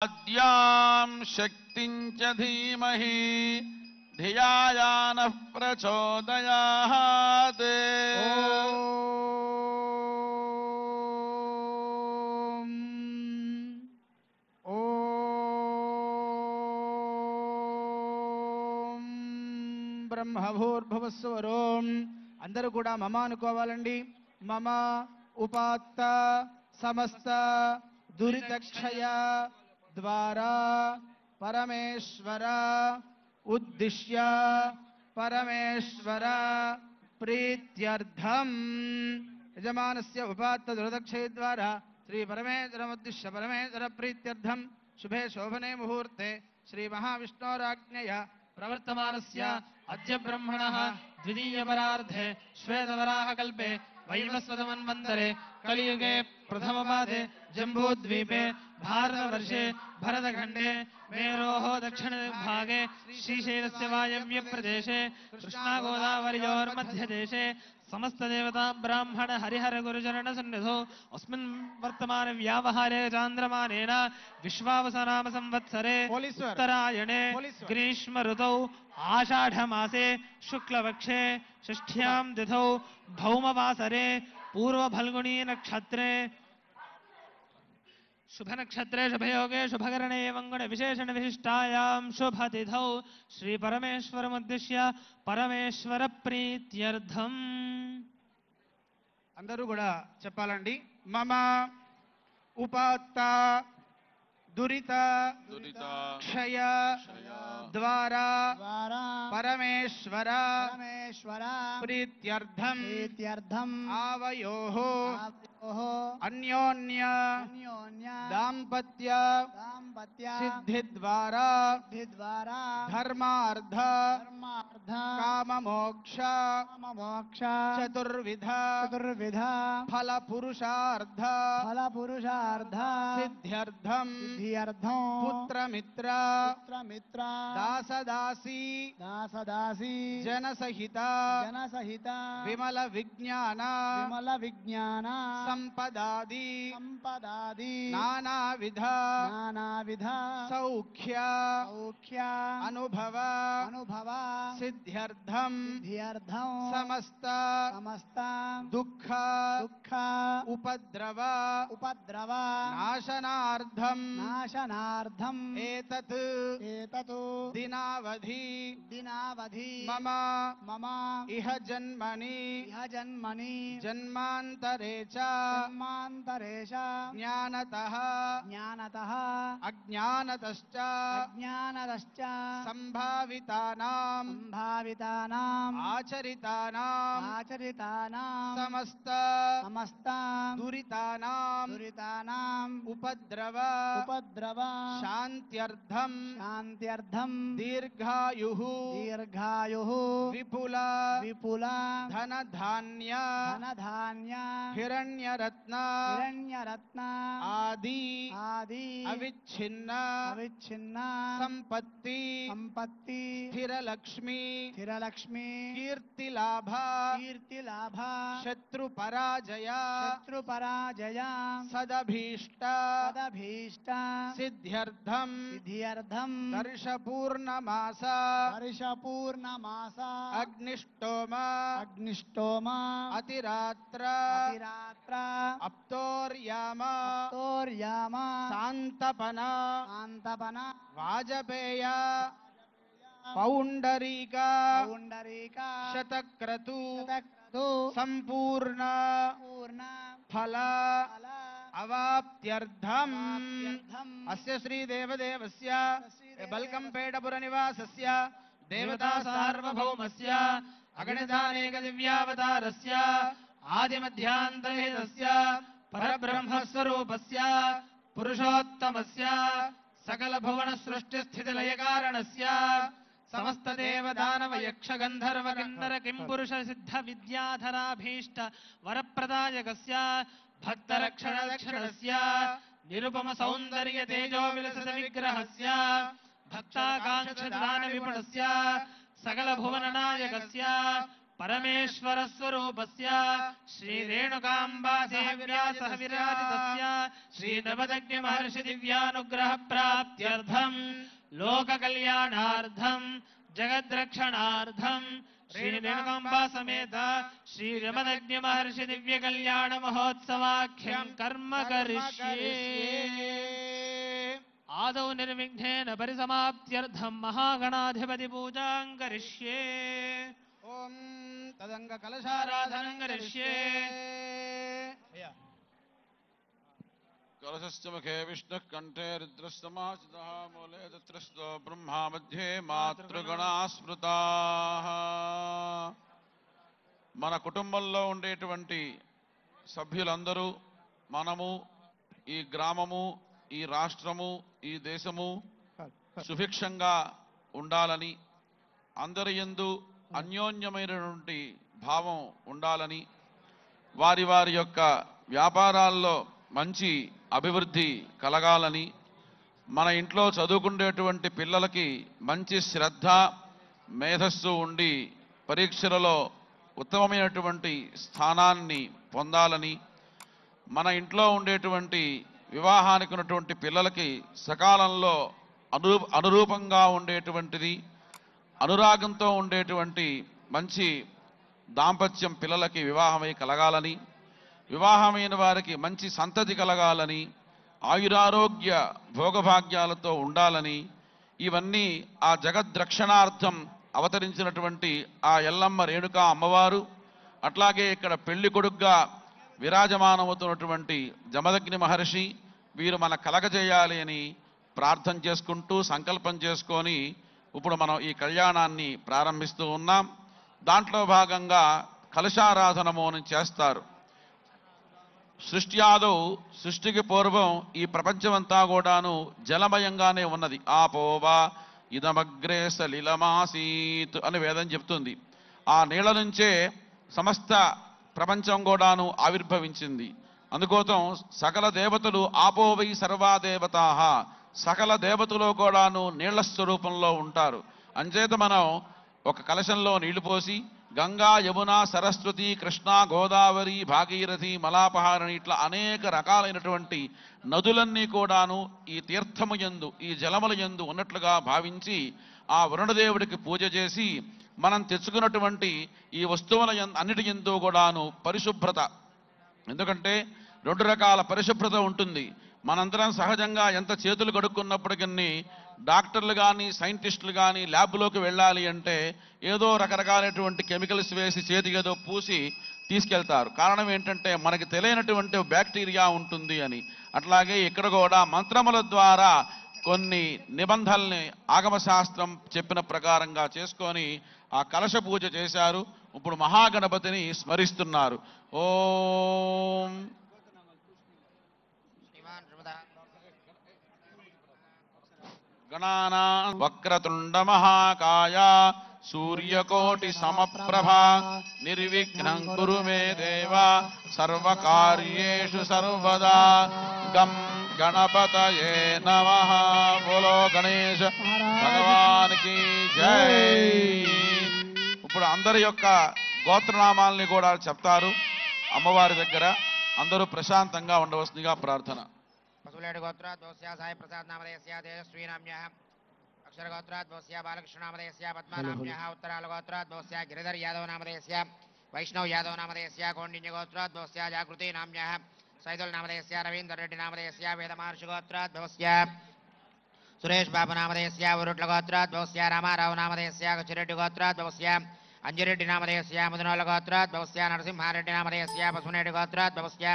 आद्यां शक्तिं च धीमहि धिया नः प्रचोदयात्। ఓం బ్రహ్మభూర్భువస్సువరోం అందరూ కూడా మమ అనుకోవాలండి. మమ ఉపాత్త సమస్త దురితక్షయ ద్వారా పరమేశ్వర ఉద్దిశ్య పరమేశ్వర ప్రీత్యర్థం యజమానస్య ఉపాత్త దురితక్షయ ద్వారా శ్రీ పరమేశ్వరముద్దిశ్య పరమేశ్వర ప్రీత్యర్థం శుభే శోభనే ముహూర్తే శ్రీ మహావిష్ణోరాజ్ఞయ ప్రవర్తమానస్య అద్య బ్రహ్మణః ద్వితీయ పరార్ధే శ్వేతవరాహకల్పే వైవస్వతమన్వంతరే కలియుగే ప్రథమపాదే జంబూద్వీపే भारतवर्षे भरतखण्डे मेरोः दक्षिणभागे श्रीशैलस्य वायव्य प्रदेशे कृष्णागोदावर्योर्मध्यदेशे समस्तदेवता ब्राह्मण हरिहर गुरुचरण सन्निधौ अस्मिन् वर्तमान व्यावहारे चान्द्रमानेन विश्वावसनाम संवत्सरे उत्तरायणे ग्रीष्म ऋतौ आषाढमासे शुक्लपक्षे षष्ठ्यां तिथौ भौमवासरे पूर्वफल्गुनी नक्षत्रे शुभ नक्षत्रे शुभयोगे शुभकरणे वंगुण विशेषण विशिष्टायां शुभतिथौ श्री परमेश्वरमुद्दिश्य परमेश्वर प्रीत्यर्थम అందరూ కూడా చెప్పాలండి. మమ ఉపాత్త దురిత క్షయ ద్వారా పరమేశ్వర ప్రీత్యర్థం ఆవయోః అన్యోన్య దాంపత్య సిద్ధి ద్వారా ధర్మార్థ కామమోక్ష చతుర్విధ ఫల పురుషార్థ సిద్ధ్యర్థం పుత్రమిత్ర దాసదాసి జనసహిత విమల విజ్ఞాన సంపదాది నానావిధ సౌఖ్య అనుభవ సిద్ధ్యర్థం సమస్త దుఃఖ ఉపద్రవ నాశనార్థం ఏతత్ దినావధి మమ ఇహ జన్మని జన్మాంతరే చ జ్ఞానతః అజ్ఞానతశ్చ సంభావితానాం ఆచరితానాం సమస్త దురితానాం ఉపద్రవ శాంత్యర్థం దీర్ఘాయుః విపుల ధనధాన్య హిరణ్యరత్న ఆది అవిచ్ఛిన్న సంపత్తి స్థిరలక్ష్మి కీర్తిలాభ శత్రుపరాజయ సదభీష్ట సిద్ధ్యర్థం వర్షపూర్ణమాస అగ్నిష్టోమ అతిరాత్ర అప్తోర్యామ సాంతపన వాజపేయ పౌండరీక శతక్రతు సంపూర్ణ ఫల అవాప్త్యర్థం అస్య శ్రీ దేవదేవస్య బల్కంపేటపుర నివాసస్య దేవతా సార్వభౌమస్య అగణితానేక దివ్యావతారస్య ఆదిమధ్యాంతరహితస్య పరబ్రహ్మస్వరూపస్య పురుషోత్తమస్య సకల భువన సృష్టి స్థితి లయ కారణస్య సమస్త దేవదానవ యక్ష గంధర్వ కిన్నర కింపురుష సిద్ధ విద్యాధరాభీష్ట వరప్రదాయకస్య భక్తరక్షణ దక్షిణస్య నిరుపమ సౌందర్య తేజో విలసత విగ్రహస్య భక్తాకాంక్ష దాన విపుణస్య సకల భువన నాయకస్య परमेश्वरस्वरूपस्य श्रीरेणुकाम्बा देव्या सह विराजितस्य श्रीनवदग्निमहर्षि दिव्यानुग्रहप्राप्त्यर्थं लोककल्याणार्थं जगद्रक्षणार्थं श्रीरेणुकाम्बा समेत श्रीरमदग्निमहर्षि दिव्यकल्याण महोत्सवाख्यं कर्म करिष्ये। आदौ निर्विघ्नेन परिसमाप्त्यर्थं महागणाधिपति पूजां करिष्ये। ओम तदंग कलशाराधनं करिष्ये। कलशस्य मुखे विष्णुः कंठे रुद्रस्तमाचितः मूले तत्रस्तो ब्रह्मा मध्ये मातृगणा स्मृताः। మన కుటుంబంలో ఉండేటువంటి సభ్యులందరూ మనము ఈ గ్రామము ఈ రాష్ట్రము ఈ దేశము సుభిక్షంగా ఉండాలని అందరి యందు అన్యోన్యమైనటువంటి భావం ఉండాలని వారి వారి యొక్క వ్యాపారాల్లో మంచి అభివృద్ధి కలగాలని మన ఇంట్లో చదువుకునేటువంటి పిల్లలకి మంచి శ్రద్ధ మేధస్సు ఉండి పరీక్షలలో ఉత్తమమైనటువంటి స్థానాన్ని పొందాలని మన ఇంట్లో ఉండేటువంటి వివాహానికి ఉన్నటువంటి పిల్లలకి సకాలంలో అనురూపంగా ఉండేటువంటిది అనురాగంతో ఉండేటువంటి మంచి దాంపత్యం పిల్లలకి వివాహమై కలగాలని వివాహమైన వారికి మంచి సంతతి కలగాలని ఆయురారోగ్య భోగభాగ్యాలతో ఉండాలని ఇవన్నీ ఆ జగద్రక్షణార్థం అవతరించినటువంటి ఆ ఎల్లమ్మ రేణుకా అమ్మవారు అట్లాగే ఇక్కడ పెళ్లి కొడుగ్గా విరాజమానమవుతున్నటువంటి జమదగ్ని మహర్షి వీరు మన కలగజేయాలి అని ప్రార్థన చేసుకుంటూ సంకల్పం చేసుకొని ఇప్పుడు మనం ఈ కళ్యాణాన్ని ప్రారంభిస్తూ ఉన్నాం. దాంట్లో భాగంగా కలశారాధనమోని చేస్తారు. సృష్ట్యాదౌ సృష్టికి పూర్వం ఈ ప్రపంచమంతా కూడాను జలమయంగానే ఉన్నది. ఆపోవా ఇదమగ్రే సలిలమాసీత్ అని వేదం చెప్తుంది. ఆ నీళ్ళ నుంచే సమస్త ప్రపంచం కూడాను ఆవిర్భవించింది. అందుకోసం సకల దేవతలు ఆపోవై సర్వా దేవతాః సకల దేవతలు కూడాను నీళ్ల స్వరూపంలో ఉంటారు. అంచేత మనం ఒక కలశంలో నీళ్లు పోసి గంగా యమున సరస్వతి కృష్ణ గోదావరి భాగీరథి మలాపహారణి ఇట్లా అనేక రకాలైనటువంటి నదులన్నీ కూడాను ఈ తీర్థము యందు ఈ జలముల యందు ఉన్నట్లుగా భావించి ఆ వరుణదేవుడికి పూజ చేసి మనం తెచ్చుకున్నటువంటి ఈ వస్తువుల అన్నిటి యందు కూడాను పరిశుభ్రత, ఎందుకంటే రెండు రకాల పరిశుభ్రత ఉంటుంది. మనందరం సహజంగా ఎంత చేతులు కడుక్కున్నప్పటికీ డాక్టర్లు కానీ సైంటిస్టులు కానీ ల్యాబ్లోకి వెళ్ళాలి అంటే ఏదో రకరకాలైనటువంటి కెమికల్స్ వేసి చేతికి ఏదో పూసి తీసుకెళ్తారు. కారణం ఏంటంటే మనకి తెలియనటువంటి బ్యాక్టీరియా ఉంటుంది అని. అట్లాగే ఇక్కడ కూడా మంత్రముల ద్వారా కొన్ని నిబంధనల్ని ఆగమశాస్త్రం చెప్పిన ప్రకారంగా చేసుకొని ఆ కలశ పూజ చేశారు. ఇప్పుడు మహాగణపతిని స్మరిస్తున్నారు. ఓం గణానాం వక్రతుండ మహాకాయ సూర్యకోటి సమప్రభ నిర్విఘ్నం కురు మే దేవ సర్వకార్యేషు సర్వదా గం గణపతయే నమః. బోలో గణేశ భగవానికి జై. ఇప్పుడు అందరి యొక్క గోత్రనామాల్ని కూడా చెప్తారు అమ్మవారి దగ్గర. అందరూ ప్రశాంతంగా ఉండవలసిందిగా ప్రార్థన. పశువులేడు గోత్రాద్వస్య సాయి ప్రసాద్ నామధేయస్య తేజస్వీ నామ్యః. అక్షర గోత్రాద్వస్య బాలకృష్ణ నామధేయస్య పద్మనామ్యః. ఉత్తరాల గోత్రాద్వస్య గిరిధర్ యాదవ్ నామధేయస్య వైష్ణవ్ యాదవ్ నామధేయస్య కౌండిన్య గోత్రాద్వస్య జాగృతి నామ్యః. సైదుల్ నామధేయస్య రవీందర్ రెడ్డి నామధేయస్య వేద మహర్షి గోత్రాద్వస్య సురేష్ బాబు నామధేయస్య ఉరుట్ల గోత్రాద్వస్య రామారావు నామధేయస్య కచ్చిరెడ్డి గోత్రాద్వస్య అంజిరెడ్డి నామధేయస్య ముదనోల గోత్రాద్వస్య నరసింహారెడ్డి నామధేయస్య పశునేడి గోత్రాద్వస్య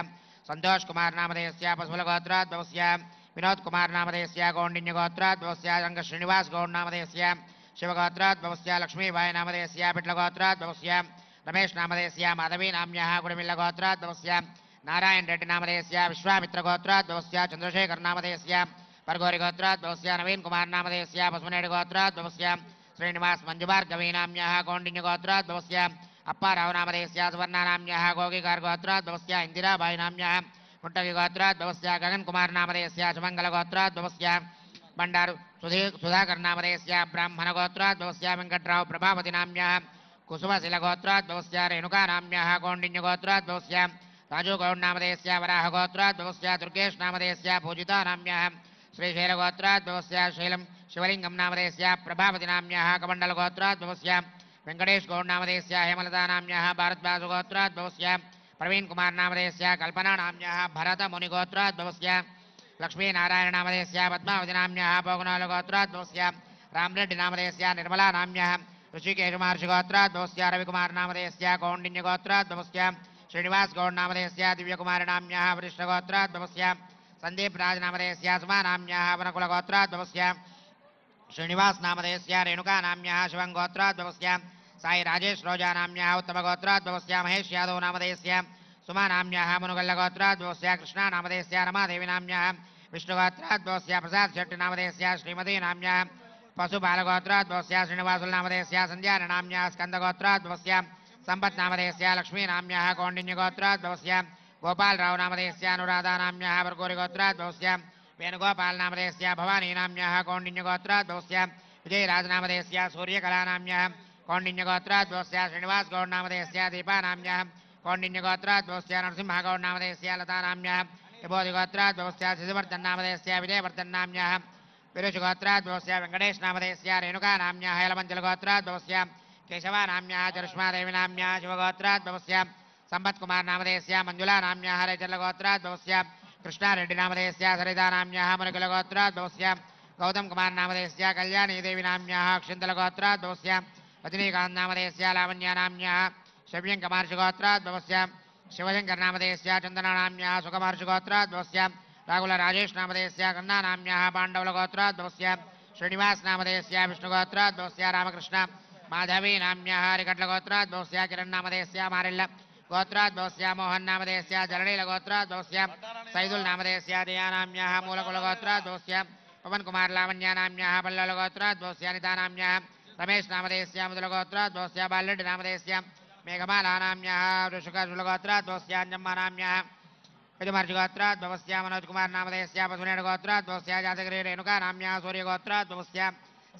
సంతోష్ కుమార్ నామధేయస్య పశువుల గోత్రాద్వస్య వినోద్ కుమార్ నామధేయస్య గౌండిన్య గోత్రాద్వస్య రంగ శ్రీనివాస్ గౌడ్ నామధేయస్య శివగోత్రాద్వస్య లక్ష్మీబాయి నామధేయస్య పిట్ల గోత్రాద్వస్య రమేష్ నామధేయస్య మాధవీ నామ్యః గుడిమిల్ల గోత్రాద్వస్య నారాయణ రెడ్డి నామధేయస్య విశ్వామిత్ర గోత్రాద్వస్య చంద్రశేఖర్ నామధేయస్య పర్గోరి గోత్రాద్వస్య నవీన్ కుమార్ నామధేయస్య పశునేడి గోత్రాద్వస్య శ్రీనివాస్ మంజుభార్గవీ నామ్యః గౌండిన్య గోత్రాద్వస్య అప్పారావు నామధేయస్య సువర్ణ నామ్యః గోగికార్ గోత్రాద్వస్య ఇందిరాబాయి నామ్యః ముట్టవి గోత్రాద్వస్య గగన్ కుమార్ నామధేయస్య సుమంగళ గోత్రాద్వస్య బండారు సుధాకర్ నామధేయస్య బ్రాహ్మణ గోత్రాద్వస్య వెంకట్రావు ప్రభావతి నామ్యః कुसुमशिलगोत्राद्भवस्य रेणुकानाम्याः कौण्डिन्यगोत्राद्भवस्य राजूगौडनामधेयस्य वराहगोत्राद्भवस्य दुर्गेशनामधेयस्य पूजितानाम्याः श्रीशैलगोत्राद्भवस्य शैलं शिवलिङ्गं नामधेयस्य प्रभावतीनाम्याः कमण्डलगोत्राद्भवस्य वेङ्कटेशगौडनामधेयस्य हेमलतानाम्याः भारद्वाजगोत्राद्भवस्य प्रवीणकुमारनामधेयस्य कल्पनानाम्याः भरतमुनिगोत्राद्भवस्य लक्ष्मीनारायणनामधेयस्य पद्मावतीनाम्याः पौगनालगोत्राद्भवस्य रामरेड्डिनामधेयस्य निर्मलानाम्याः ऋषिकेशमहर्षिगोत्राद्भवस्य रविकुमारनामधेयस्य कौण्डिन्यगोत्राद्भवस्य श्रीनिवासगौडनामधेयस्य दिव्यकुमारनाम्याः वरिष्ठगोत्राद्भवस्य सन्दीपराजनामधेयस्य सुमानाम्याः वनकुलगोत्राद्भवस्य श्रीनिवासनामधेयस्य रेणुकानाम्याः शिवङ्गोत्राद्भवस्य साईराजेशरोजानाम्याः उत्तमगोत्राद्भवस्य महेश यादवनामधेयस्य सुमानाम्याः मुनुगल्लगोत्राद्भवस्य कृष्णानामधेयस्य रमादेवीनाम्याः विष्णुगोत्राद्भवस्य प्रसादशेट्टिनामधेयस्य श्रीमतीनाम्याः पशुपालगोत्राद्भवस्य श्रीनिवासुलनामधेयस्य सन्ध्यानाम्याः स्कन्दगोत्राद्भवस्य सम्पत्नामधेयस्य लक्ष्मीनाम्याः कौण्डिन्यगोत्राद्भवस्य गोपालरावनामधेयस्य अनुराधानाम्याः वर्गोरिगोत्राद्भवस्य वेणुगोपालनामधेयस्य भवानीनाम्याः कौण्डिन्यगोत्राद्भवस्य विजयराजनामधेयस्य सूर्यकलानाम्याः कौण्डिन्यगोत्राद्भवस्य श्रीनिवासगौडनामधेयस्य दीपानाम्याः कौण्डिन्यगोत्राद्भवस्य नरसिंहगौडनामधेयस्य लतानाम्याः विभोधिगोत्राद्भवस्य शिशुवर्धननामधेयस्य विजयवर्धननाम्याः विरुषगोत्राद्भवस्य वेङ्कटेशनामधेयस्य रेणुकानाम्याः यलमञ्जलगोत्राद्भवस्य केशवानाम्याः चरुष्मादेवीनाम्याः शिवगोत्राद्भवस्य सम्पत्कुमारनामधेयस्य मञ्जुलानाम्याः रैचर्लगोत्राद्भवस्य कृष्णारेड्डिनामधेयस्य सरितानाम्याः मुनिकुलगोत्राद्भवस्य गौतमकुमारनामधेयस्य कल्याणीदेवीनाम्याः अक्षिन्तलगोत्राद्भवस्य रजनीकान्तनामधेयस्य लावण्यानाम्याः शव्यङ्कमहर्षिगोत्राद्भवस्य शिवशङ्करनामधेयस्य चन्दनानाम्याः सुखमहर्षिगोत्राद्भवस्य राघुलराजेशनामधेयस्य कन्नानाम्याः पाण्डवलगोत्राद्भवस्य श्रीनिवासनामधेयस्य विष्णुगोत्राद्भवस्य रामकृष्ण माधवीनाम्याः हरिकट्लगोत्राद्भवस्य किरण्नामधेयस्य मारिल्ल गोत्राद्भवस्य मोहन्नामधेयस्य जलनीलगोत्राद्भवस्य सैदुल्नामधेयस्य दयानाम्याः मूलकुलगोत्राद्भवस्य पवनकुमारलावण्यानाम्याः पल्लवगोत्राद्भवस्य अनितानाम्याः रमेशनामधेयस्य मुदलगोत्राद्भवस्य बाल्यड्डिनामधेयस्य मेघमालानाम्याः ऋषुकशुलगोत्राद्भवस्य अंजम्मानाम्याः यजुमहर्षिगोत्राद्भवस्य मनोजकुमारनामधेयस्य पशुनेडगोत्राद्भवस्य जातगिरि रेणुकानाम्याः सूर्यगोत्राद्भवस्य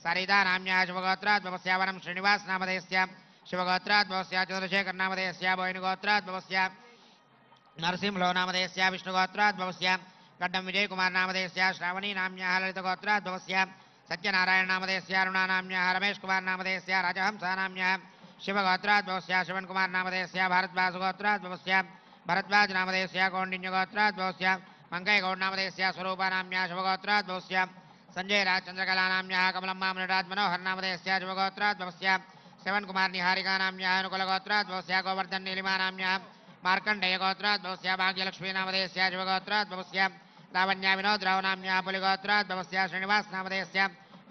सरितानाम्याः शिवगोत्राद्भवस्य वनं श्रीनिवासनामधेयस्य शिवगोत्राद्भवस्य चन्द्रशेखरनामधेयस्य बोयिनगोत्राद्भवस्य नरसिंहलोनामधेयस्य विष्णुगोत्राद्भवस्य गड्डं विजयकुमारनामधेयस्य श्रावणीनाम्याः ललितगोत्राद्भवस्य सत्यनारायणनामधेयस्य अरुणानाम्याः रमेशकुमारनामधेयस्य राजहंसानाम्याः शिवगोत्राद्भवस्य शिवन्कुमारनामधेयस्य भारद्वाजगोत्राद्भवस्य भरद्वाजनामधेयस्य कौण्डिन्यगोत्राद्भवस्य मङ्गैगौडनामधेयस्य स्वरूपानाम्याः शिवगोत्राद्भवस्य सञ्जयराजचन्द्रकलानाम्याः कमलम्मामनुराजमनोहरनामधेयस्य शिवगोत्राद्भवस्य श्रवणकुमारनिहारिकानाम्याः अनुकुलगोत्राद्भवस्य गोवर्धननीलिमानाम्याः मार्कण्डेयगोत्राद्भवस्य भाग्यलक्ष्मीनामधेयस्य शिवगोत्राद्भवस्य लावण्याविनोदरावनाम्याः पुलिगोत्राद्भवस्य श्रीनिवासनामधेयस्य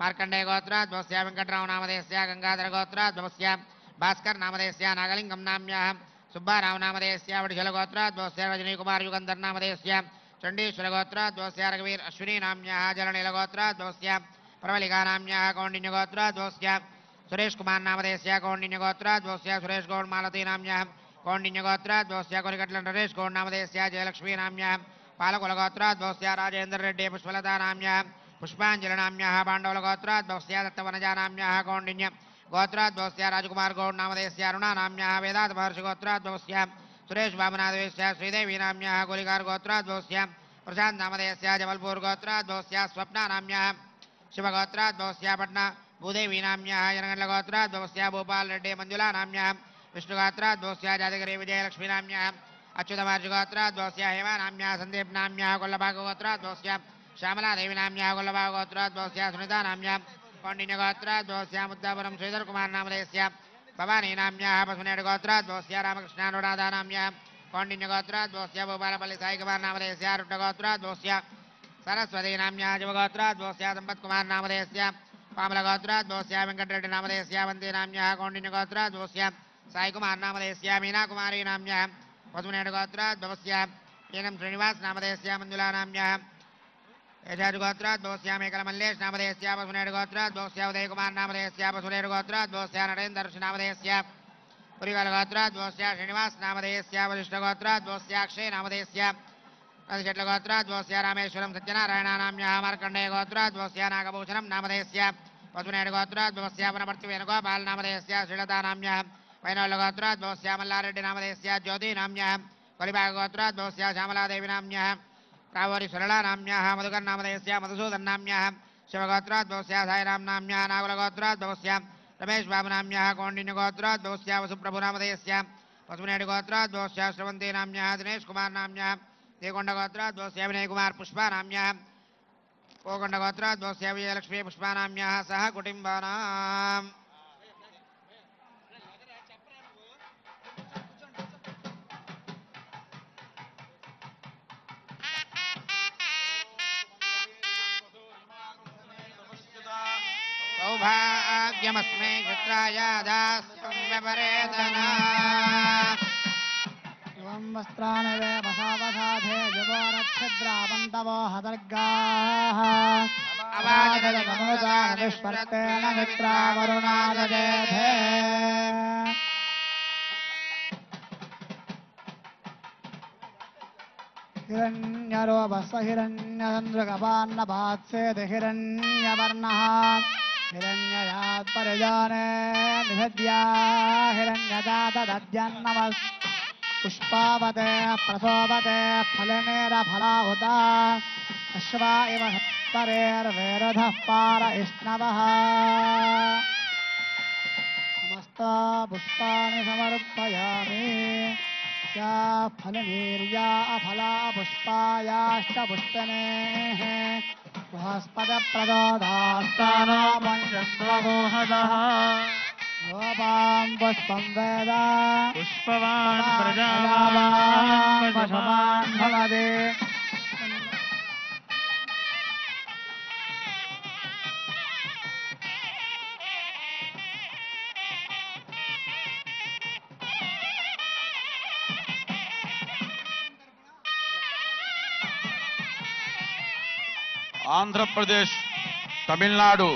मार्कण्डेयगोत्राद्भवस्य वेङ्कटरावनामधेयस्य गङ्गाधरगोत्राद्भवस्य भास्करनामधेयस्य नागलिङ्गं नाम्याः सुब्बारावनामधेयस्य वडिशलगोत्राद्भवस्य रजनीकुमारयुगन्धरनामधेयस्य चण्डीश्वरगोत्राद्भवस्य रघुवीर अश्विनीनाम्याः जलनीलगोत्राद्भवस्य प्रवलिकानाम्याः कौण्डिन्यगोत्राद्भवस्य सुरेशकुमारनामधेयस्य कौण्डिन्यगोत्राद्भवस्य सुरेशगौडमालतीनाम्याः कौण्डिन्यगोत्राद्भवस्य कोरिकट्लनरेशगौडनामधेयस्य जयलक्ष्मीनाम्याः पालकुलगोत्राद्भवस्य राजेन्द्ररेड्डी पुष्पलतानाम्याः पुष्पाञ्जलिनाम्याः पाण्डवलगोत्राद्भवस्य दत्तवनजानाम्याः कौण्डिन्य गोत्राद्भवस्य राजकुमारगौडनामधेयस्य अरुणानाम्याः वेदान्तमहर्षिगोत्राद्भवस्य सुरेशबाबुनाथस्य श्रीदेवीनाम्याः गोलिकारगोत्राद्भवस्य प्रशान्तनामधेयस्य जबलपुरगोत्राद्भवस्य स्वप्नानाम्याः शिवगोत्राद्भवस्य पट्ना भूदेवीनाम्याः जनगण्डगोत्राद्भवस्य भूपालरेड्डी मञ्जुलानाम्याः विष्णुगोत्राद्भवस्य जातगिरि विजयलक्ष्मीनाम्याः अच्युतमहर्षिगोत्राद्भवस्य हेमानाम्याः सन्दीपनाम्याः कोल्लभागगोत्राद्भवस्य श्यामलादेवीनाम्याः कोल्लभागगोत्राद्भवस्य सुनीतानाम्याः कौण्डिन्यगोत्राद्भवस्य मुद्दापुरं श्रीधरकुमारनामधेयस्य भवानीनाम्याः पशुनेडगोत्राद्भवस्य रामकृष्णानुराधानाम्याः कौण्डिन्यगोत्राद्भवस्य भूपालपल्ली साईकुमारनामधेयस्य रुड्डगोत्राद्भवस्य सरस्वतीनाम्याः शिवगोत्राद्भवस्य सम्पत्कुमारनामधेयस्य पामलगोत्राद्भवस्य वेङ्कटरेड्डिनामधेयस्य वन्दीनाम्याः कौण्डिन्यगोत्राद्भवस्य साईकुमारनामधेयस्य मीनाकुमारीनाम्याः पशुनेडगोत्राद्भवस्य एनं श्रीनिवासनामधेयस्य मञ्जुलानाम्याः यशाजुगोत्राद्भवस्य मेकलमल्लेशनामधेयस्य पशुनेडगोत्राद्भवस्य उदयकुमारनामधेयस्य पशुनेडगोत्राद्भवस्य नरेन्द्रऋषिनामधेयस्य पुरीवलगोत्राद्भवस्य श्रीनिवासनामधेयस्य वरिष्ठगोत्राद्भवस्य अक्षयनामधेयस्य नदिशेट्लगोत्राद्भवस्य रामेश्वरं सत्यनारायणानाम्याः मार्कण्डेयगोत्राद्भवस्य नागभूषणं नामधेयस्य पशुनेडगोत्राद्भवस्य वनपर्तिवेणुगोपालनामधेयस्य श्रीलतानाम्याः वैनोल्लगोत्राद्भवस्य मल्लारेड्डिनामधेयस्य ज्योतिनाम्न्यः कोलिबागगोत्राद्भवस्य श्यामलादेवीनाम्न्यः कावोरी सुरलानाम्न्यः मधुकर्नामधेयस्य मधुसूदन्नाम्न्यः शिवगोत्राद्भवस्य सायरामनाम्न्यः नागुलगोत्राद्भवस्य रमेशबाबुनाम्न्यः कौण्डिन्यगोत्राद्भवस्य वसुप्रभुनामधेयस्य पशुमनेडिगोत्राद्भवस्य श्रवन्तीनाम्न्यः दिनेशकुमारनाम्न्यः देवकोण्डगोत्राद्भवस्य विनयकुमार पुष्पानाम्न्यः कोकण्डगोत्राद्भवस्य विजयलक्ष्मी पुष्पानाम्न्यः सह कुटुम्बानाम् सौभाग्यमस्मै चित्राय दास्यं व्यपरेतना एवं वस्त्राणवे वसावसाधे जवोरच्छद्रावन्तवो हदर्गाः अवाजनमोदानविष्वर्तेन मित्रावरुणादजेधे हिरण्यरोपस्व हिरण्यचन्द्रकपान्नपात्सेति हिरण्यवर्णः हिरण्ययात् परिजाने निषद्या हिरण्यजातदद्यन्नमस् पुष्पावते प्रसोपते फलनेरफलाहुता अश्वा इव हत्परेर्वेरधः पार इष्णवः समस्ता पुष्पाणि समर्पयामि या फलनीर्या अफला पुष्पायाश्च पुष्पनेः बृहस्पतिप्रदोदास्तानो पञ्चस्वगोहदः योपां पुष्पं वेद पुष्पवान् प्रजावान् पशुमान् भवति ఆంధ్రప్రదేశ్, తమిళనాడు,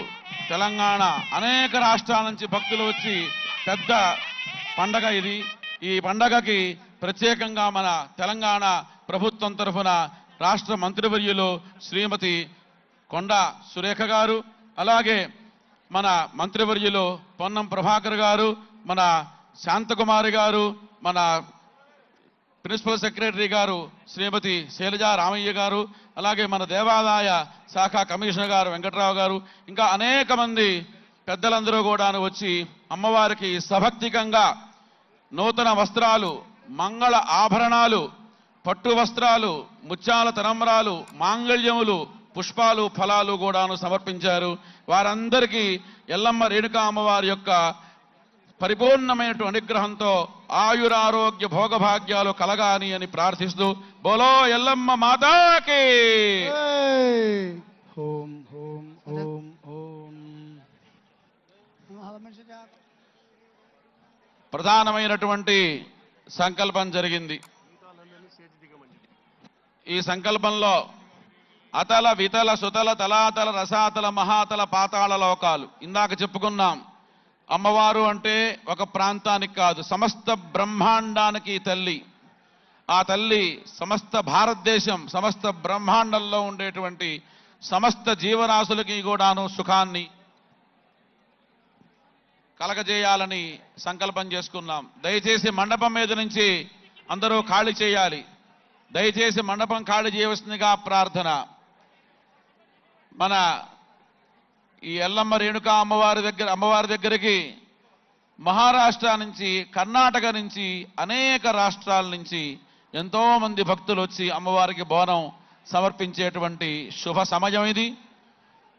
తెలంగాణ అనేక రాష్ట్రాల నుంచి భక్తులు వచ్చి పెద్ద పండగ ఇది. ఈ పండగకి ప్రత్యేకంగా మన తెలంగాణ ప్రభుత్వం తరఫున రాష్ట్ర మంత్రివర్యులు శ్రీమతి కొండా సురేఖ గారు, అలాగే మన మంత్రివర్యులు పొన్నం ప్రభాకర్ గారు, మన శాంతకుమారి గారు, మన ప్రిన్సిపల్ సెక్రటరీ గారు శ్రీమతి శైలజా రామయ్య గారు, అలాగే మన దేవాదాయ శాఖ కమిషనర్ గారు వెంకట్రావు గారు, ఇంకా అనేక మంది పెద్దలందరూ కూడాను వచ్చి అమ్మవారికి సభక్తికంగా నూతన వస్త్రాలు, మంగళ ఆభరణాలు, పట్టు వస్త్రాలు, ముత్యాల తలంబ్రాలు, మాంగళ్యములు, పుష్పాలు, ఫలాలు కూడాను సమర్పించారు. వారందరికీ ఎల్లమ్మ రేణుకా అమ్మవారి యొక్క పరిపూర్ణమైనటువంటి అనుగ్రహంతో ఆయురారోగ్య భోగభాగ్యాలు కలగాని అని ప్రార్థిస్తూ బోలో ఎల్లమ్మ మాతాకి. ఓం ఓం ఓం ఓం. ప్రధానమైనటువంటి సంకల్పం జరిగింది. ఈ సంకల్పంలో అతల వితల సుతల తలాతల రసాతల మహాతల పాతాళ లోకాలు ఇందాక చెప్పుకున్నాం. అమ్మవారు అంటే ఒక ప్రాంతానికి కాదు, సమస్త బ్రహ్మాండానికి తల్లి. ఆ తల్లి సమస్త భారతదేశం, సమస్త బ్రహ్మాండంలో ఉండేటువంటి సమస్త జీవరాశులకి కూడాను సుఖాన్ని కలగజేయాలని సంకల్పం చేసుకున్నాం. దయచేసి మండపం మీద నుంచి అందరూ ఖాళీ చేయాలి. దయచేసి మండపం ఖాళీ చేయవలసిందిగా ప్రార్థన. మన ఈ ఎల్లమ్మ రేణుకా అమ్మవారి దగ్గరికి మహారాష్ట్ర నుంచి, కర్ణాటక నుంచి, అనేక రాష్ట్రాల నుంచి ఎంతో మంది భక్తులు వచ్చి అమ్మవారికి బోనం సమర్పించేటువంటి శుభ సమయం ఇది.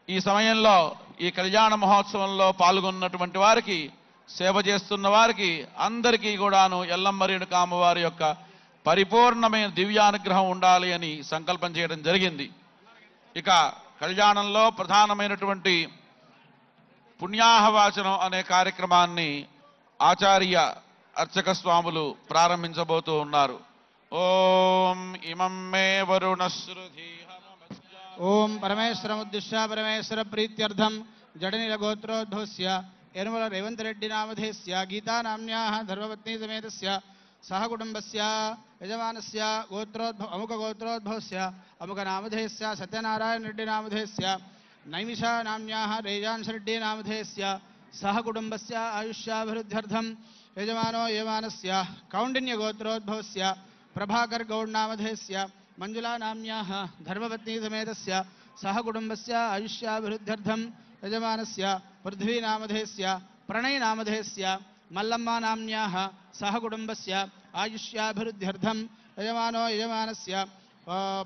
ఈ సమయంలో ఈ కళ్యాణ మహోత్సవంలో పాల్గొన్నటువంటి వారికి, సేవ చేస్తున్న వారికి అందరికీ కూడాను ఎల్లమ్మ రేణుకా అమ్మవారి యొక్క పరిపూర్ణమైన దివ్యానుగ్రహం ఉండాలి అని సంకల్పం చేయడం జరిగింది. ఇక కళ్యాణంలో ప్రధానమైనటువంటి పుణ్యాహవాచనం అనే కార్యక్రమాన్ని ఆచార్య అర్చక స్వాములు ప్రారంభించబోతూ ఉన్నారు. ఓం ఇమం మే వరుణశ్రుధి ఓం పరమేశ్వరముద్దిశ్య పరమేశ్వర ప్రీత్యర్థం జడనిరగోత్రోద్భవస్య యనుమల రేవంత్ రెడ్డి నామధేయస్య గీతానామ్న్యాః ధర్మపత్నీ సమేతస్య సహ కుటుంబస్య యజమానస్య అముక గోత్రోద్భవస్య అముక నామధేయస్య సత్యనారాయణ రెడ్డి నామధేయస్య నైమిషానామ్న్యాః రేజాన్స్ రెడ్డి నామధేయస్య సహ కుటుంబస్య ఆయుష్యాభివృద్ధ్యర్థం यजमानो यजमानस्य कौण्डिन्यगोत्रोद्भवस्य प्रभाकर गौडनामधेयस्य मंजुला नाम्याः धर्मपत्नी समेतस्य सह कुटुंबस्य आयुष्याभिवृद्ध्यर्थं यजमानस्य पृथ्वी नामधेयस्य प्रणय नामधेयस्य मल्लम्मा नाम्याः सह कुटुंबस्य आयुष्याभिवृद्ध्यर्थं यजमानो यजमानस्य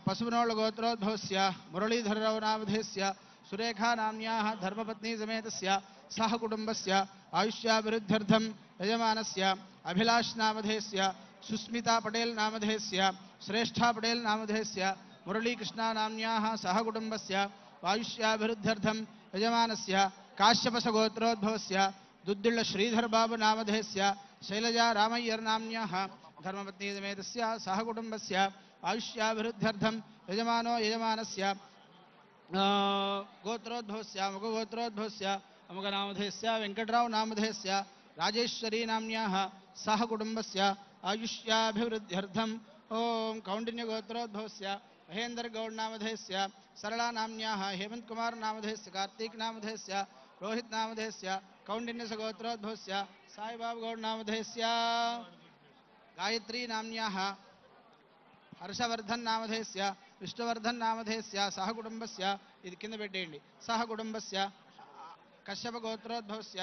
पशुनोळगोत्रोद्भवस्य मुरलीधरराव नामधेयस्य सुरेखा नाम्याः धर्मपत्नी समेतस्य सह कुटुंबस्य आयुष्याभिवृद्ध्यर्थं यजमानस्य अभिलाष नामधेयस्य सुस्मिता पटेल नामधेयस्य श्रेष्ठा पटेल नामधेयस्य मुरलीकृष्णा नाम्याः सह कुटुंबस्य आयुष्याभिवृद्ध्यर्थं यजमानस्य काश्यपसगोत्रोद्भवस्य दुद्दिल्ल श्रीधर बाबू नामधेयस्य शैलजा रामय्यर नाम्याः धर्मपत्नी समेतस्य सह कुटुंबस्य आयुष्याभिवृद्ध्यर्थं यजमानो यजमानस्य गोत्रोद्भवस्य मुखगोत्रोद्भवस्य अमुकनामधेयस्य वेंकटराव नामधेयस्य राजेश्वरी नाम्याः सह कुटुंबस्य आयुष्याभिवृद्ध्यर्थं ओम कौंडिन्यगोत्रोद्भवस्य महेंद्र गौड़ नामधेयस्य सरला नाम्याः हेमंत कुमार नामधेयस्य कार्तिक नामधेयस्य रोहित नामधेयस्य कौंडिन्यसगोत्रोद्भवस्य साईबाबा गौड़ नामधेयस्य गायत्री नाम्याः हर्षवर्धन नामधेयस्य विष्णुवर्धन नामधेयस्य सह कुटुंबस्य ఇది కింద పెట్టేయండి సహ కుటుంబस्य కశ్యప గోత్రోద్భవस्य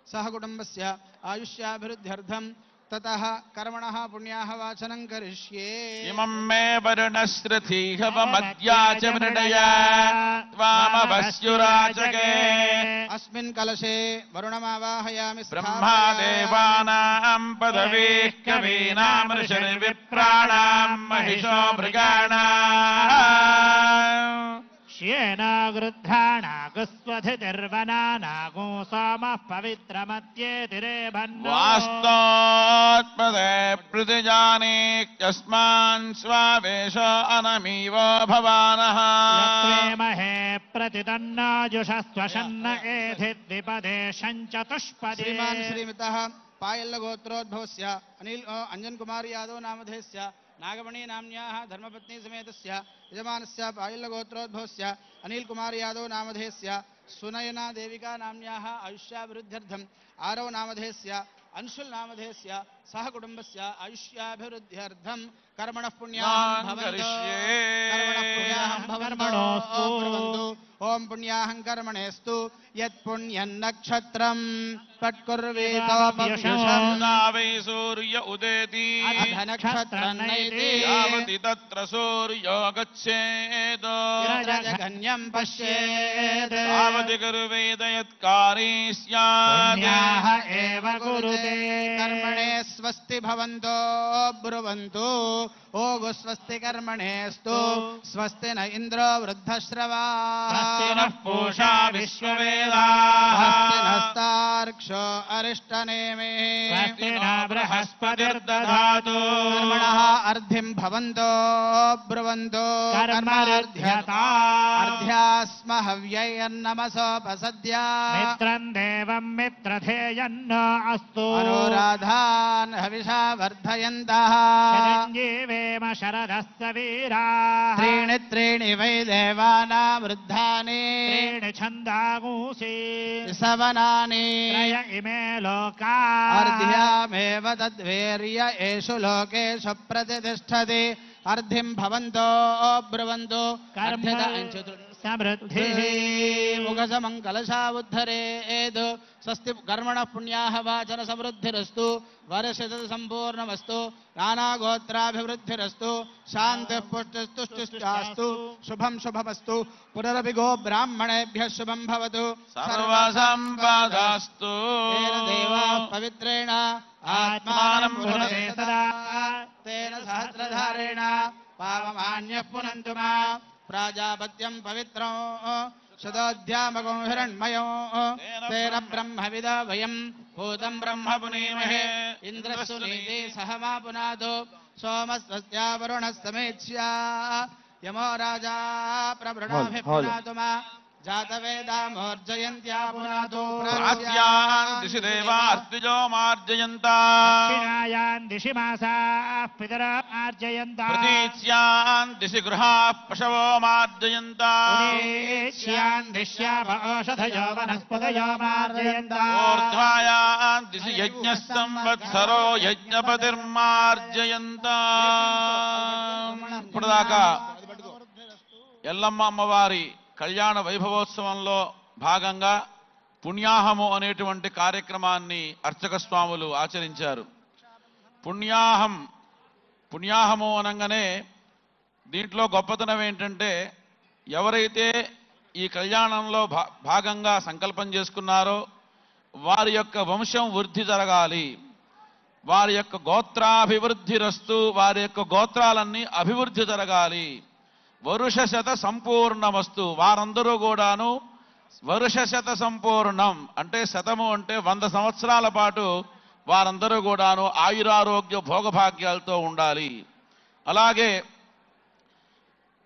सह कुटुंबस्य आयुष्याभिवृद्ध्यर्थं ततः कर्मणः पुण्याः वाचनं करिष्ये इमं मे वरुणश्रुतिहवमद्या च मृडया त्वामवस्युराजके अस्मिन् कलशे वरुणमावाहयामि ब्रह्मादेवानां पदवीः कवीनां ऋषिर्विप्राणां महिषो मृगाणाम् श्येनागृद्धानागस्वधिर्वनानागो सोमः पवित्रमत्येतिरेभन्नो वास्तोत्पदे प्रतिजानीत्यस्मान् स्वावेश अनमीव भवानः यत्वेमहे प्रतितन्नाजुषस्वशन्न एधिद्विपदे शञ्चतुष्पदे श्रीमान् श्रीमितः पायल्ल गोत्रोद्भवस्य अनिल अंजन कुमार यादव नामधेयस्य नागमणि नाम्याः धर्मपत्नी समेतस्य यजमानस्य पायल्ल गोत्रोद्भवस्य अनिल कुमार यादव नामधेयस्य सुनयना देविका नाम्याः आयुष्याभिवृद्ध्यर्थं आरव नामधेयस्य अंशुल नामधेयस्य सह कुटुंबस्य आयुष्याभिवृद्ध्यर्थं कर्मणः पुण्याः भवन्तु ओम पुण्याहं कर्मणेस्तु यत्पुण्यन्नक्षत्रं पट्कुर्वेतोपविशं नावै सूर्य उदेति अधनक्षत्रन्नैति यावति तत्र सूर्यो गच्छेत् विरजगन्यं पश्येत् तावति कुर्वेद यत्कारी स्यात् पुण्याः एव कुरुते कर्मणे स्वस्ति भवन्तो ब्रुवन्तु ओगु स्वस्ति कर्मणेस्तु स्वस्ति न इन्द्रो वृद्धश्रवाः स्वस्ति नः पूषा विश्ववेदाः स्वस्ति नस्तार्क्ष्यो अरिष्टनेमे स्वस्ति न बृहस्पतिर्दधातु कर्मणः अर्धिं भवन्तो ब्रुवन्तो कर्मर्ध्यता अर्ध्यास्म हव्यैर्नमसोपसद्या मित्रं देवं मित्रधेयन्न अस्तु अनुराधान् हविषा वर्धयन्तः चिरञ्जीवेम शरदस्य वीराः त्रीणि त्रीणि वै देवानां वृद्धानि त्रीणि छन्दागुंसि सवनानि त्रय इमे लोकाः अर्ध्यामेव तद्वीर्य एषु लोकेषु प्रतिष्ठति अर्धिं भवन्तो ब्रुवन्तो कर्म समृद्धिः मुखसमं कलशावुद्धरेद् स्वस्ति कर्मणः पुण्याः वाचन समृद्धिरस्तु वर्षद सम्पूर्णमस्तु नानागोत्राभिवृद्धिरस्तु शान्तिः पुष्टिस्तुष्टिश्चास्तु शुभं शुभमस्तु पुनरपि गो ब्राह्मणेभ्यः शुभं भवतु सर्वसम्पदास्तु तेन देवाः पवित्रेण आत्मानं आत्मानं पुनरे सदा तेन सहस्रधारेण पावमान्यः पुनन्तु मा प्राजापत्यं पवित्रं शतोऽध्यामकं हिरण्मयो तेन ब्रह्मविदा वयं भूतं ब्रह्म पुनीमहे इन्द्रस्तु नीति सह मा पुनादो सोमस्वस्या वरुणः समेत्स्या यमो राजा प्रवृणाभिः पुनातु मा जातवेदामोर्जयन्त्या पुनातो प्राच्यान् दिशि देवास्तिजो मार्जयन्ता दक्षिणायान् दिशि मासाः पितरमार्जयन्ता प्रतीच्यान् दिशि गृहाः पशवो मार्जयन्ता उदेश्यान् दिश्याम औषधयो वनस्पतयो मार्जयन्ता ऊर्ध्वायान् दिशि यज्ञस्संवत्सरो యజ్ఞపతిర్మార్జయంతా. ఇప్పటిదాకా ఎల్లమ్మ అమ్మవారి కళ్యాణ వైభవోత్సవంలో భాగంగా పుణ్యాహము అనేటువంటి కార్యక్రమాన్ని అర్చక స్వాములు ఆచరించారు. పుణ్యాహము అనగానే దీంట్లో గొప్పతనం ఏంటంటే ఎవరైతే ఈ కళ్యాణంలో భాగంగా సంకల్పం చేసుకున్నారో వారి యొక్క వంశం వృద్ధి జరగాలి, వారి యొక్క గోత్రాభివృద్ధిరస్తు, వారి యొక్క గోత్రాలన్నీ అభివృద్ధి జరగాలి, వరుషశత సంపూర్ణమస్తు, వారందరూ కూడాను వరుషశత సంపూర్ణం అంటే శతము అంటే 100 సంవత్సరాల పాటు వారందరూ కూడాను ఆయురారోగ్య భోగభాగ్యాలతో ఉండాలి. అలాగే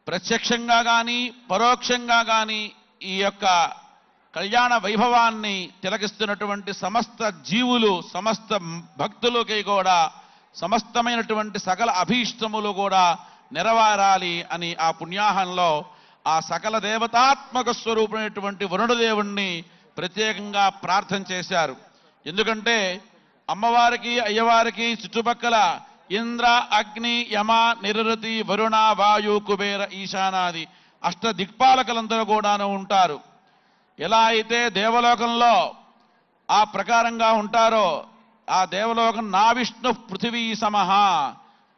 ప్రత్యక్షంగా కానీ పరోక్షంగా కానీ ఈ యొక్క కళ్యాణ వైభవాన్ని తిలకిస్తున్నటువంటి సమస్త జీవులు, సమస్త భక్తులకి కూడా సమస్తమైనటువంటి సకల అభీష్టములు కూడా నెరవేరాలి అని ఆ పుణ్యాహంలో ఆ సకల దేవతాత్మక స్వరూపమైనటువంటి వరుణదేవుణ్ణి ప్రత్యేకంగా ప్రార్థన చేశారు. ఎందుకంటే అమ్మవారికి అయ్యవారికి చుట్టుపక్కల ఇంద్ర అగ్ని యమ నిరుతి వరుణ వాయు కుబేర ఈశానాది అష్ట దిక్పాలకులందరూ కూడాను ఉంటారు. ఎలా అయితే దేవలోకంలో ఆ ప్రకారంగా ఉంటారో ఆ దేవలోకం నా విష్ణు పృథివీ సమహ,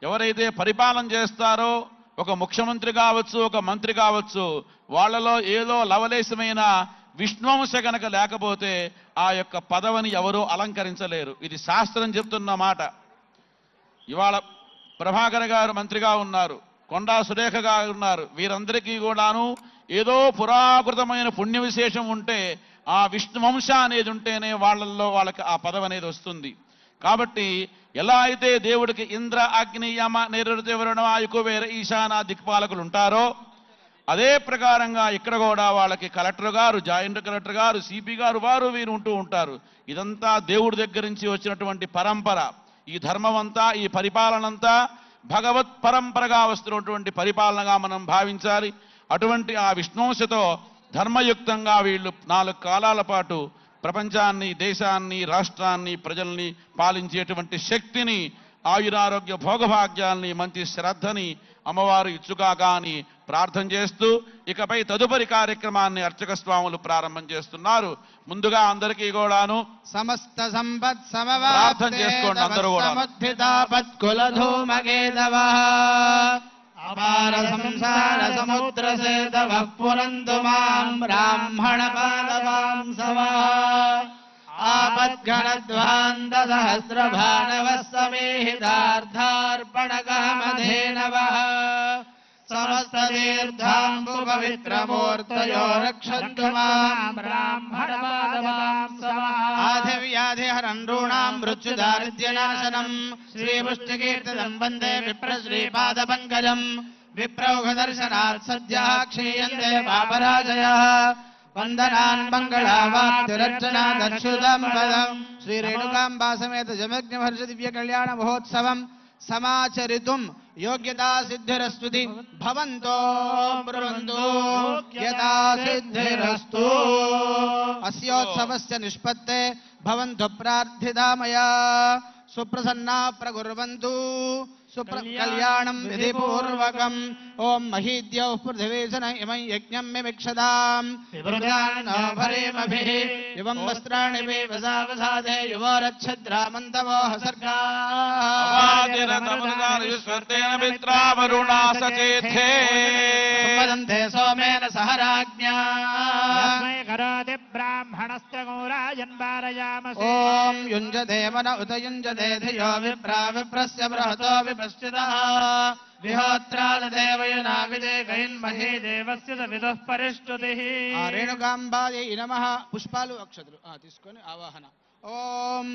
ఎవరైతే పరిపాలన చేస్తారో ఒక ముఖ్యమంత్రి కావచ్చు, ఒక మంత్రి కావచ్చు, వాళ్ళలో ఏదో లవలేశమైన విష్ణువంశ కనుక లేకపోతే ఆ యొక్క పదవిని ఎవరూ అలంకరించలేరు. ఇది శాస్త్రం చెప్తున్న మాట. ఇవాళ ప్రభాకర్ గారు మంత్రిగా ఉన్నారు, కొండా సురేఖ గారు ఉన్నారు, వీరందరికీ కూడాను ఏదో పురాకృతమైన పుణ్య విశేషం ఉంటే ఆ విష్ణువంశ అనేది ఉంటేనే వాళ్ళకి ఆ పదవి అనేది వస్తుంది. కాబట్టి ఎలా అయితే దేవుడికి ఇంద్ర అగ్ని యమ నిరుతి వరుణ వాయు కుబేర ఈశాన దిక్పాలకులు ఉంటారో అదే ప్రకారంగా ఇక్కడ కూడా వాళ్ళకి కలెక్టర్ గారు, జాయింట్ కలెక్టర్ గారు, సిపి గారు, వారు వీరు ఉంటూ ఉంటారు. ఇదంతా దేవుడి దగ్గర నుంచి వచ్చినటువంటి పరంపర. ఈ ధర్మం అంతా, ఈ పరిపాలన అంతా భగవత్ పరంపరగా వస్తున్నటువంటి పరిపాలనగా మనం భావించాలి. అటువంటి ఆ విష్ణువంశతో ధర్మయుక్తంగా వీళ్ళు 4 కాలాల పాటు ప్రపంచాన్ని, దేశాన్ని, రాష్ట్రాన్ని, ప్రజల్ని పాలించేటువంటి శక్తిని, ఆయురారోగ్య భోగభాగ్యాల్ని, మంచి శ్రద్ధని అమ్మవారు ఇచ్చుగాక అని ప్రార్థన చేస్తూ ఇకపై తదుపరి కార్యక్రమాన్ని అర్చక స్వాములు ప్రారంభం చేస్తున్నారు. ముందుగా అందరికీ కూడాను సమస్త సంపత్ ప్రార్థన చేసుకోండి. అందరూ కూడా అపార సంసార సముద్ర సేతవ పురంతు మాం బ్రాహ్మణ పాదవాంసవ ఆపద్ఘనద్వాంత సహస్ర భానవ సమేహితార్థార్పణ కామధేనవ సమస్త తీర్థాంబు పవిత్రమూర్తయో రక్షन्तు మాం బ్రాహ్మణ పాదవాంసవ ఆదివ్యాధిహరం నృణాం మృత్యుదారిద్ర్యనాశనం శ్రీపుష్టికీర్తిదం వందే విప్రశ్రీపాదపంకజం విప్రౌఘదర్శనాత్ సద్యః క్షీయంతే పాపరాజయः వందనాన్ మంగళావాప్తిరర్చనాదచ్యుతం పదం శ్రీ రేణుకాంబా సమేత జమజ్ఞమహర్షి దివ్య కళ్యాణ మహోత్సవం సమాచరితుం యోగ్యతా సిద్ధిరస్తుతి భవంతో బ్రువంతు యోగ్యతా సిద్ధిరస్తు. అస్యోత్సవస్య నిష్పత్తే భవంతు ప్రార్థితా మయా సుప్రసన్నా ప్రకుర్వంతు కళ్యాణం విధిపూర్వకం. ఓం మహీద్యౌ పృథివీశన ఇమం యజ్ఞం మిమిక్షతాం ఇవం వస్త్రాణి వేవసావసాదే యువోరచ్ఛద్రామంతవో హసర్గావరుణాసచేతే సోమేన సహ రాజ్ఞా ఓం యుంజదేవన ఉత యుంజదే ధియో విప్రా విప్రస్య బృహతో విపశ్చితః విహోత్రాలదేవయునా విదేకైన్మహీ దేవస్య సవిదుః పరిష్టుతిః. రేణుకాంబాయై నమః. పుష్పాలు అక్షతలు తీసుకొని ఆవాహన. ఓం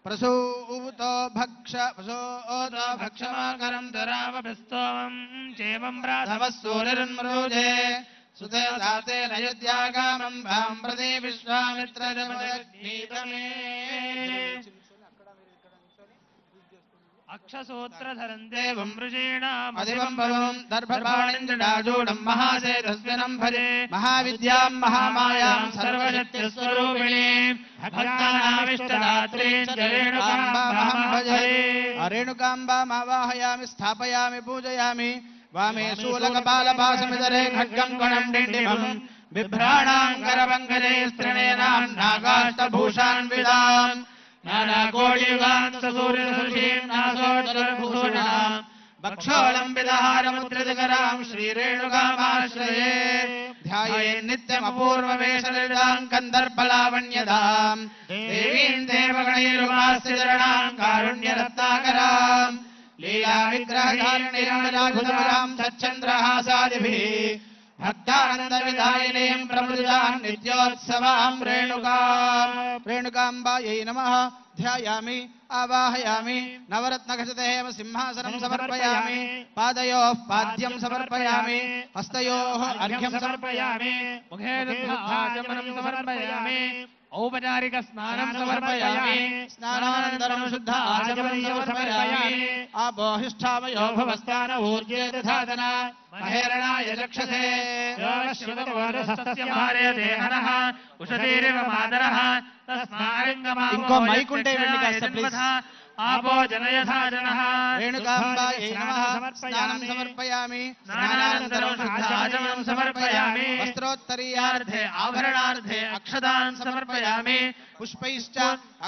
ప్రసూతో భక్షమాకరం ధరావభిస్తోమం చేవం ప్రాధవః సూర్యర్మృజే सुते दातेन यद्यागामं भां प्रति विश्वामित्रजमदग्नीतमे अक्षसूत्रधरं देवं ऋषीणाम् अधिवं भवं दर्भपाणिन्द्रनाजूढं महासेतस्विनं भजे महाविद्यां महामायां सर्वशक्तिस्वरूपिणीं भक्तानामिष्टदात्रीं च रेणुकाम्बामहं भजे रेणुकाम्बामावाहयामि स्थापयामि पूजयामि वामे शूलकपालपाशमिदरे खड्गं गणं डिण्डिमं बिभ्राणाङ्करपङ्कजे स्त्रिणेनां नागाष्टभूषान्विदाम् नानाकोटियुगान्तसूर्यसदृशीं नासोज्ज्वलभूषणां भक्षोलं विदहारमुद्रितकरां श्रीरेणुकामाश्रये ध्यायेन्नित्यमपूर्ववेशललितां कन्दर्पलावण्यदां देवीं देवगणैरुपास्य चरणां कारुण्यरत्नाकरां लीलाविग्रहधारिणीं सच्चन्द्रहासादिभिः भक्तानन्दविदायिनीं प्रमृदां नित्योत्सवां रेणुकाम्बायै नमः ध्यायामि आवाहयामि नवरत्नखचितेव सिंहासनं समर्पयामि पादयोः पाद्यं समर्पयामि हस्तयोः अर्घ्यं समर्पयामि मुखे दुग्धाचमनं समर्पयामि औपचारिक स्नानं समर्पयामि स्नानानन्तरं शुद्ध आचमनं समर्पयामि आबोहिष्ठामयो भवस्थान ऊर्जे दधातन महेरणाय चक्षसे देहनः उषतीरिव मातरः ఇంకో మైక్ ఉంటే ఇవ్వండి కాస్త ప్లీజ్ आपो जनयथा जनः रेणुकाम्बायै नमः स्नानं समर्पयामि स्नानानन्तरं शुद्धाचमनं समर्पयामि वस्त्रोत्तरीयार्धे आभरणार्धे अक्षतान् समर्पयामि पुष्पैश्च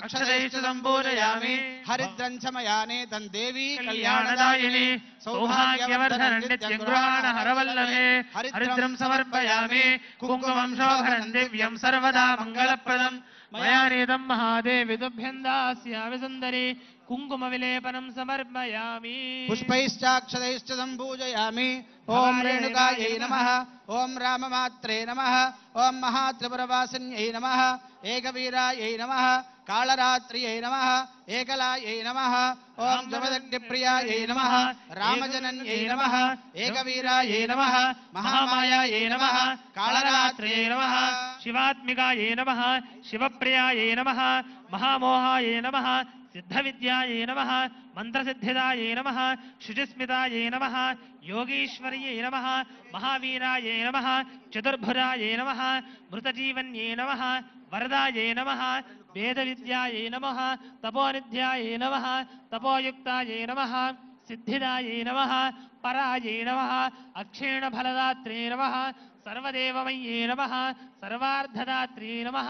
अक्षतैश्च सम्पूजयामि हरिद्रं च मया नेतं देवी कल्याणदायिनी सौभाग्यवर्धनं नित्यगृहाण हरवल्लभे हरिद्रं समर्पयामि कुङ्कुमं शोभनं दिव्यं सर्वदा मङ्गलप्रदं मया नीतं महादेवी तुभ्यं दास्यामि सुन्दरी कुङ्कुमविलेपनं समर्पयामि पुष्पैश्चाक्षतैश्च सम्पूजयामि ओम रेणुकायै नमः ओम राममात्रे नमः ओम महात्रिपुरवासिन्यै नमः एकवीरायै नमः कालरात्र्यै नमः एकलायै नमः ओम जमदग्निप्रियायै नमः रामजनन्यै नमः एकवीरायै नमः महामायायै नमः कालरात्र्यै नमः शिवात्मिकायै नमः शिवप्रियायै नमः महामोहायै नमः सिद्धविद्यायै नमः मंत्रसिद्धिदायै नमः शुचिस्मितायै नमः योगीश्वर्यै नमः महावीरायै नमः चतुर्भुजायै नमः मृतजीवन्यै नमः वरदायै नमः वेदविद्यायै नमः तपोनिध्यायै नमः तपोयुक्तायै नमः सिद्धिदायै नमः परायै नमः अक्षीणफलदात्रे नमः सर्वदेवमय्ये नमः सर्वार्धदात्रे नमः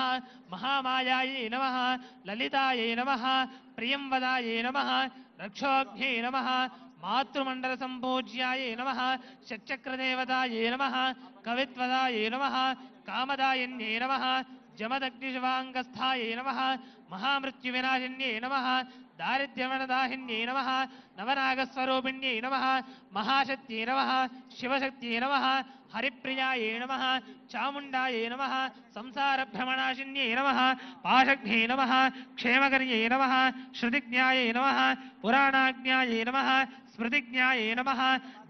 महामायायै नमः ललितायै नमः प्रियंवदायै नमः रक्षोभ्यै नमः मातृमण्डलसम्पूज्यायै नमः षट्चक्रदेवतायै नमः कवित्वदायै नमः कामदायिन्यै नमः जमदग्निशिवाङ्गस्थायै नमः महामृत्युविनाशिन्यै नमः दारिद्र्यवनदाहिन्यै नमः नवनागस्वरूपिण्यै नमः महाशक्त्यै नमः शिवशक्त्यै नमः हरिप्रियायै नमः चामुण्डायै नमः संसारभ्रमणाशिन्यै नमः पाशग्न्यै नमः क्षेमकर्यै नमः श्रुतिज्ञायै नमः पुराणाज्ञायै नमः स्मृतिज्ञायै नमः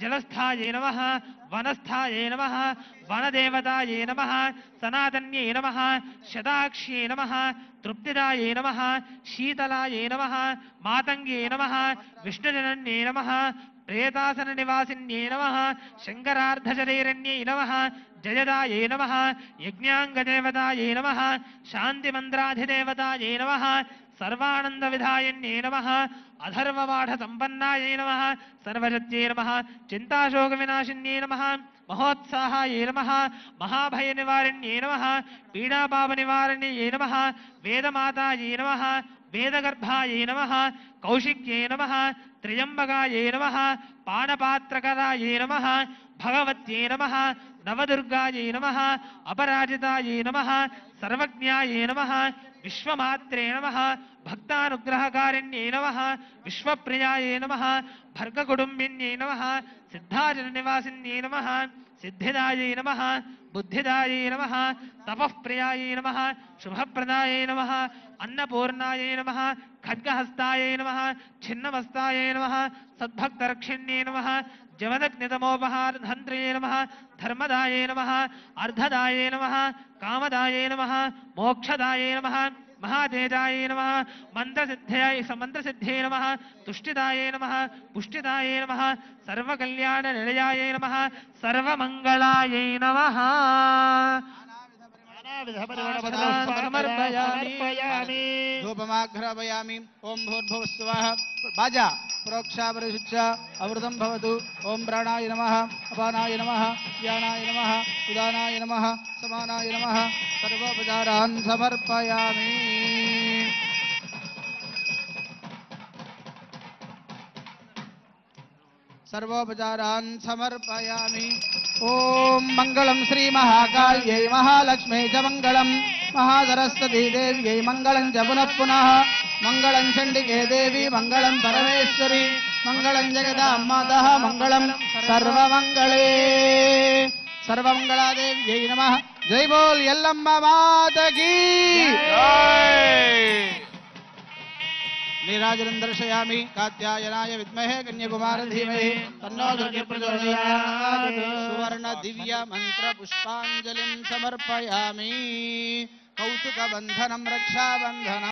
जलस्थायै नमः वनस्थायै नमः वनदेवतायै नमः सनातन्यै नमः शताक्ष्यै नमः तृप्तिदायै नमः शीतलायै नमः मातङ्ग्यै नमः विष्णुजनन्यै नमः प्रेतासननिवासिन्यै नमः शङ्करार्धशरीरण्यै नमः जयदायै नमः यज्ञाङ्गदेवतायै नमः शान्तिमन्त्राधिदेवतायै नमः सर्वानन्दविधायिन्यै नमः अधर्वबाढसम्पन्नायै नमः सर्वशक्त्यै नमः चिन्ताशोकविनाशिन्यै नमः महोत्साहायै नमः महाभयनिवारिण्यै नमः पीडापापनिवारिण्यै नमः वेदमातायै नमः वेदगर्भायै नमः कौशिक्यै नमः त्र्यम्बकायै नमः पाणपात्रकरायै नमः भगवत्यै नमः नवदुर्गायै नमः अपराजितायै नमः सर्वज्ञायै नमः विश्वमात्रे नमः भक्तानुग्रहकारिण्यै नमः विश्वप्रियायै नमः भर्गकुटुम्बिन्यै नमः सिद्धाचलनिवासिन्यै नमः सिद्धिदायै नमः बुद्धिदायै नमः तपःप्रियायै नमः शुभप्रदायै नमः अन्नपूर्णायै नमः खड्गहस्तायै नमः छिन्नमस्तायै नमः सद्भक्तरक्षिण्यै नमः जमदग्नितमोपहारधन्त्र्यै नमः धर्मदायै नमः अर्धदायै नमः कामदायै नमः मोक्षदायै नमः महातेजायै नमः मंत्रसिद्ध्यै नमः तुष्टिदायै नमः पुष्टिदायै नमः सर्वकल्याणनिलयायै नमः सर्वमङ्गलायै नमः समर्पयामि धूपमाघ्रापयामि ओम भूर्भुवस्सुवः बाजा प्रोक्षापरिशुच्च अमृतं भवतु ओम प्राणाय नमः अपानाय नमः व्यानाय नमः उदानाय नमः समानाय नमः सर्वोपचारान् समर्पयामि सर्वोपचारान् समर्पयामि ओम मंगलम श्री महाकाल्यै महालक्ष्मी च मंगलम महासरस्वती देव्यै मंगलम च पुनः पुनः मंगलम चंडिके देवी मंगलम परमेश्वरी मंगलम जगदां मातः मंगलम सर्वमंगले सर्वमंगला देव्यै नमः जय बोल यल्लम्मा माता की नीराजनं दर्शयामि कात्यायनाय विद्महे कन्याकुमारी धीमहि तन्नो दुर्गे प्रचोदयात् सुवर्ण दिव्य मंत्र पुष्पांजलिं समर्पयामि कौतुक बंधनं रक्षाबंधनं